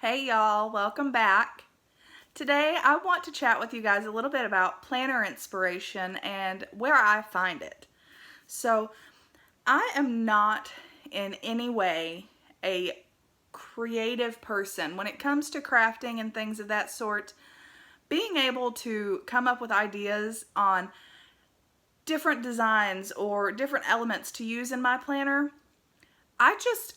Hey y'all, welcome back. Today I want to chat with you guys a little bit about planner inspiration and where I find it. So I am not in any way a creative person. When it comes to crafting and things of that sort, being able to come up with ideas on different designs or different elements to use in my planner,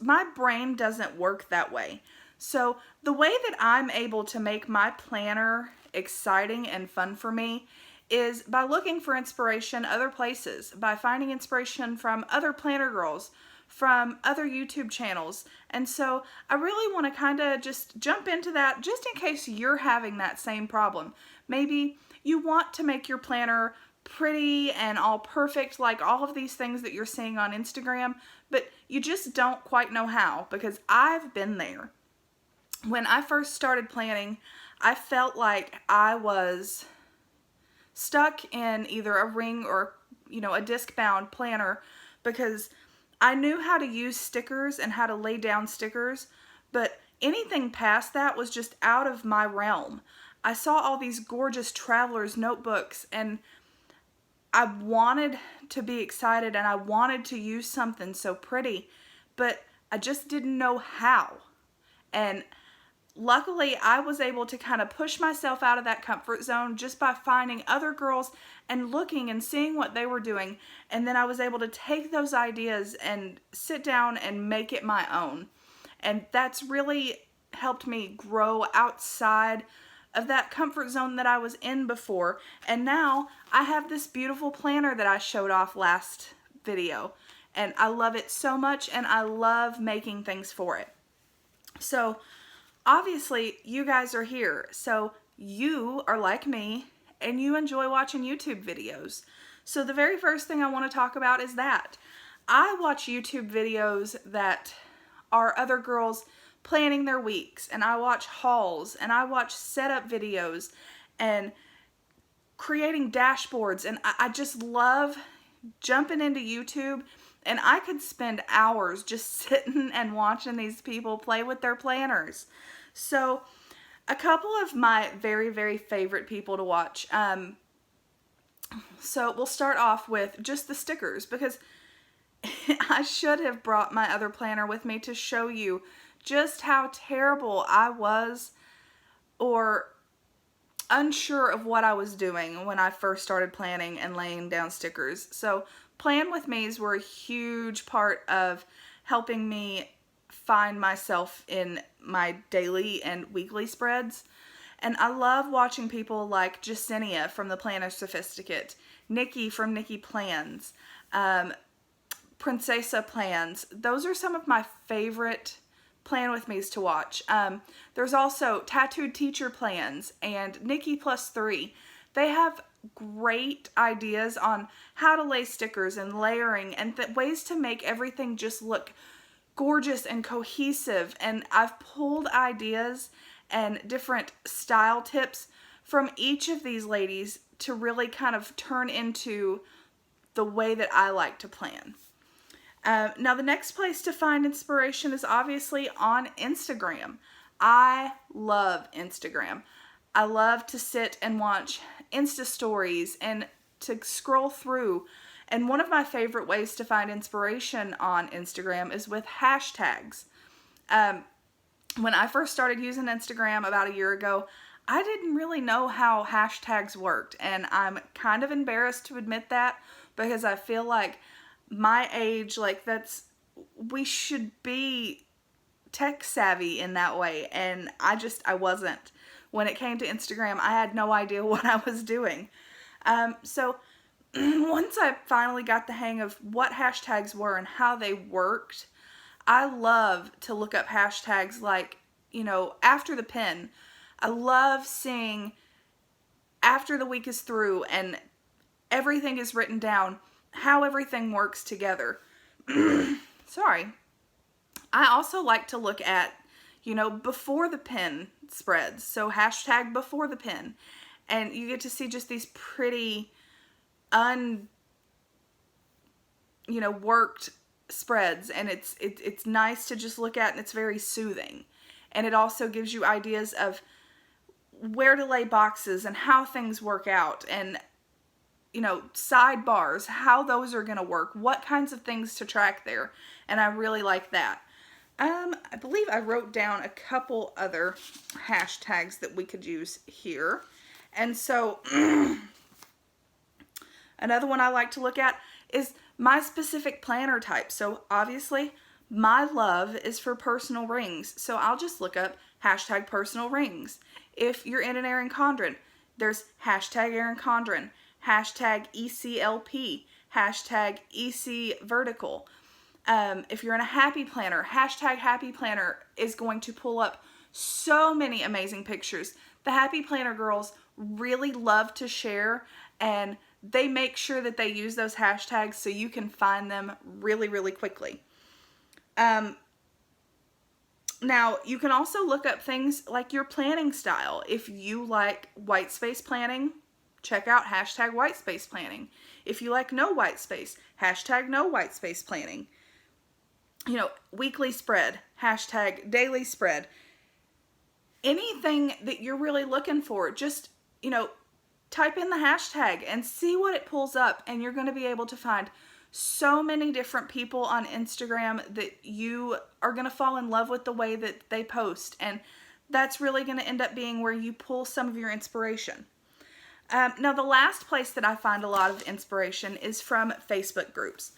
my brain doesn't work that way. So the way that I'm able to make my planner exciting and fun for me is by looking for inspiration other places, by finding inspiration from other planner girls, from other YouTube channels. And so I really want to kind of just jump into that just in case you're having that same problem. Maybe you want to make your planner pretty and all perfect like all of these things that you're seeing on Instagram, but you just don't quite know how, because I've been there. When I first started planning, I felt like I was stuck in either a ring or, a disc-bound planner, because I knew how to use stickers and how to lay down stickers, but anything past that was just out of my realm. I saw all these gorgeous traveler's notebooks and I wanted to be excited and I wanted to use something so pretty, but I just didn't know how. And luckily, I was able to kind of push myself out of that comfort zone just by finding other girls and looking and seeing what they were doing. And then I was able to take those ideas and sit down and make it my own. And that's really helped me grow outside of that comfort zone that I was in before. And now I have this beautiful planner that I showed off last video. And I love it so much, and I love making things for it. So obviously you guys are here, so you are like me and you enjoy watching YouTube videos. So the very first thing I want to talk about is that I watch YouTube videos that are other girls planning their weeks, and I watch hauls, and I watch setup videos and creating dashboards, and I just love jumping into YouTube, and I could spend hours just sitting and watching these people play with their planners. So a couple of my very, very favorite people to watch. So we'll start off with just the stickers, because I should have brought my other planner with me to show you just how terrible I was or unsure of what I was doing when I first started planning and laying down stickers. So plan with me's were a huge part of helping me find myself in my daily and weekly spreads. And I love watching people like Jasenia from the Planner Sophisticate, Nikki from Nikki Plans, Princessa Plans. Those are some of my favorite plan with me's to watch. There's also Tattooed Teacher Plans and Nikki Plus 3. They have great ideas on how to lay stickers and layering and ways to make everything just look gorgeous and cohesive. And I've pulled ideas and different style tips from each of these ladies to really kind of turn into the way that I like to plan. Now the next place to find inspiration is obviously on Instagram. I love Instagram. I love to sit and watch Insta stories and to scroll through. And one of my favorite ways to find inspiration on Instagram is with hashtags. When I first started using Instagram about a year ago, I didn't really know how hashtags worked. And I'm kind of embarrassed to admit that, because I feel like my age, we should be tech savvy in that way, and I wasn't. When it came to Instagram, I had no idea what I was doing. So once I finally got the hang of what hashtags were and how they worked, I love to look up hashtags like, after the pin. I love seeing after the week is through and everything is written down, how everything works together. Sorry. I also like to look at, before the pin spreads. So hashtag before the pin. And you get to see just these pretty worked spreads. And it's nice to just look at, and it's very soothing. and it also gives you ideas of where to lay boxes and how things work out, and sidebars, how those are going to work, what kinds of things to track there, and I really like that. I believe I wrote down a couple other hashtags that we could use here, and so another one I like to look at is my specific planner type. So obviously my love is for personal rings, so I'll just look up hashtag personal rings. If you're in an Erin Condren, there's hashtag Erin Condren, hashtag ECLP, hashtag EC vertical. If you're in a happy planner, hashtag happy planner is going to pull up so many amazing pictures. The happy planner girls really love to share, and they make sure that they use those hashtags so you can find them really, really quickly. Now, you can also look up things like your planning style. If you like white space planning, check out hashtag white space planning. If you like no white space, hashtag no white space planning. Weekly spread, hashtag daily spread. Anything that you're really looking for, just, type in the hashtag and see what it pulls up, and you're going to be able to find so many different people on Instagram that you are going to fall in love with the way that they post, and that's really going to end up being where you pull some of your inspiration. Now, the last place that I find a lot of inspiration is from Facebook groups.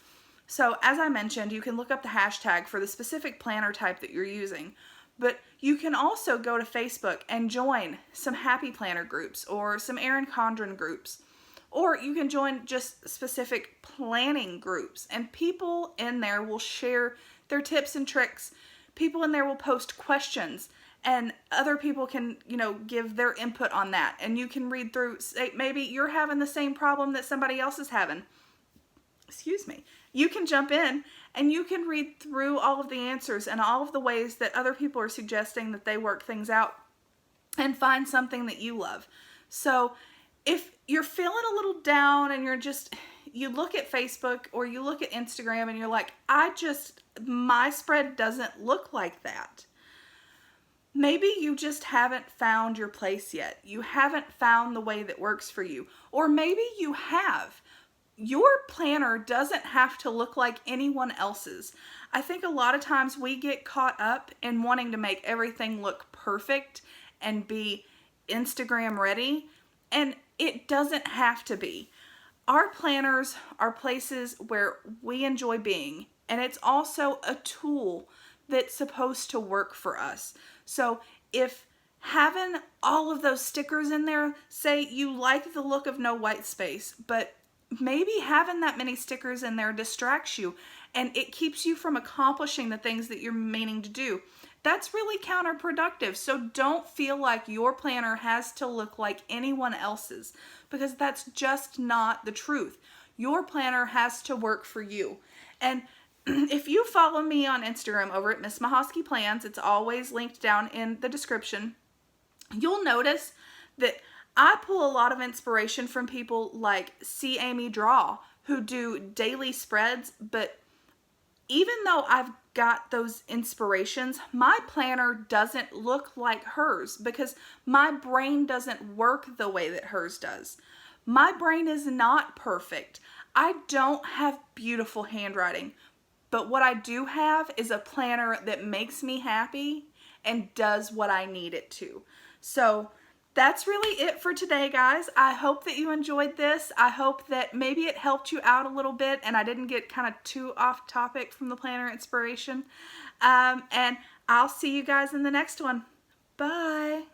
So as I mentioned, you can look up the hashtag for the specific planner type that you're using, but you can also go to Facebook and join some happy planner groups or some Erin Condren groups. Or you can join just specific planning groups, and people in there will share their tips and tricks. People in there will post questions, and other people can, give their input on that. And you can read through, say, maybe you're having the same problem that somebody else is having. Excuse me. You can jump in and you can read through all of the answers and all of the ways that other people are suggesting that they work things out, and find something that you love. So if you're feeling a little down and you look at Facebook or you look at Instagram and you're like, my spread doesn't look like that. Maybe you just haven't found your place yet. You haven't found the way that works for you. Or maybe you have. Your planner doesn't have to look like anyone else's. I think a lot of times we get caught up in wanting to make everything look perfect and be Instagram ready, and it doesn't have to be. Our planners are places where we enjoy being, and it's also a tool that's supposed to work for us. So if having all of those stickers in there, say you like the look of no white space, but maybe having that many stickers in there distracts you and it keeps you from accomplishing the things that you're meaning to do. That's really counterproductive. So don't feel like your planner has to look like anyone else's, because that's just not the truth. Your planner has to work for you. And if you follow me on Instagram over at Mrs.mahosky Plans, it's always linked down in the description, you'll notice that I pull a lot of inspiration from people like C. Amy Draw, who do daily spreads, but even though I've got those inspirations, my planner doesn't look like hers because my brain doesn't work the way that hers does. My brain is not perfect. I don't have beautiful handwriting, but what I do have is a planner that makes me happy and does what I need it to. So that's really it for today, guys. I hope that you enjoyed this. I hope that maybe it helped you out a little bit and I didn't get kind of too off topic from the planner inspiration. And I'll see you guys in the next one. Bye.